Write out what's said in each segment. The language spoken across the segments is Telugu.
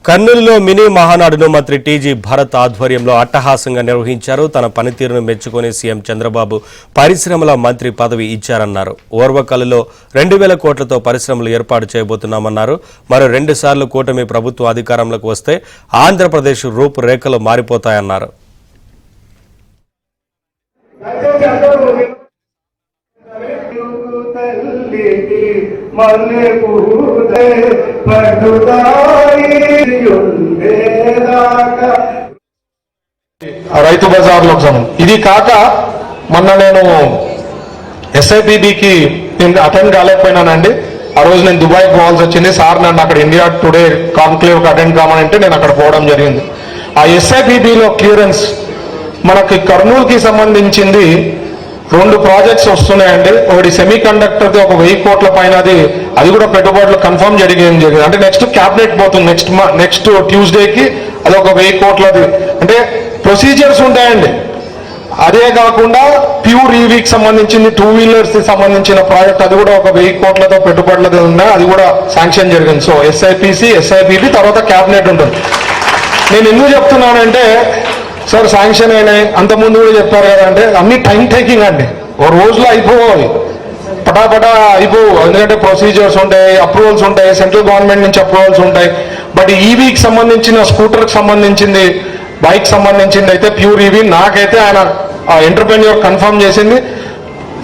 కర్నూలులో మినీ మహానాడును మంత్రి టీజీ భరత్ ఆధ్వర్యంలో అట్టహాసంగా నిర్వహించారు. తన పనితీరును మెచ్చుకుని సీఎం చంద్రబాబు పరిశ్రమల మంత్రి పదవి ఇచ్చారన్నారు. ఓర్వకల్లులో 2,000 కోట్లతో పరిశ్రమలు ఏర్పాటు చేయబోతున్నామన్నారు. మరో 2 సార్లు కూటమి ప్రభుత్వం అధికారంలోకి వస్తే ఆంధ్రప్రదేశ్ రూపురేఖలు మారిపోతాయన్నారు. రైతు బజార్లో ఇది కాక మొన్న నేను SIPBకి అటెండ్ కాలేకపోయినానండి. ఆ రోజు నేను దుబాయ్ పోవాల్సి వచ్చింది. సార్ నన్ను అక్కడ ఇండియా టుడే కాన్క్లేవ్ అటెండ్ కావాలంటే నేను అక్కడ పోవడం జరిగింది. ఆ SIPBలో క్లియరెన్స్ మనకి కర్నూలుకి సంబంధించింది 2 ప్రాజెక్ట్స్ వస్తున్నాయండి. ఒకటి సెమీ కండక్టర్ది 1,000 కోట్ల పైన అది కూడా పెట్టుబడులు కన్ఫర్మ్ జరిగింది. అంటే నెక్స్ట్ క్యాబినెట్ పోతుంది నెక్స్ట్ ట్యూస్డేకి. అది 1,000 కోట్లది. అంటే ప్రొసీజర్స్ ఉంటాయండి. అదే కాకుండా ప్యూర్ ఈవీకి సంబంధించింది 2 వీలర్స్ సంబంధించిన ప్రాజెక్ట్ అది కూడా 1,000 కోట్లతో పెట్టుబడులది ఉన్నాయి. అది కూడా శాంక్షన్ జరిగింది. సో SIPB తర్వాత క్యాబినెట్ ఉంటుంది. నేను ఎందుకు చెప్తున్నానంటే సార్ శాంక్షన్ అయినాయి, అంతకుముందు కూడా చెప్పారు కదా అంటే అన్ని టైం టేకింగ్ అండి. ఓ రోజులో అయిపోవాలి, పటాపటా అయిపోవు. ఎందుకంటే ప్రొసీజర్స్ ఉంటాయి, అప్రూవల్స్ ఉంటాయి, సెంట్రల్ గవర్నమెంట్ నుంచి అప్రూవల్స్ ఉంటాయి. బట్ ఈవీకి సంబంధించిన స్కూటర్కి సంబంధించింది, బైక్ సంబంధించింది అయితే ప్యూర్ ఈవీ నాకైతే ఆయన ఎంటర్ప్రెన్యూర్ కన్ఫర్మ్ చేసింది.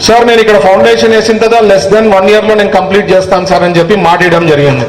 సార్ నేను ఇక్కడ ఫౌండేషన్ వేసిన తర్వాత less than 1 yearలో నేను కంప్లీట్ చేస్తాను సార్ అని చెప్పి మాట ఇవ్వడం జరిగింది.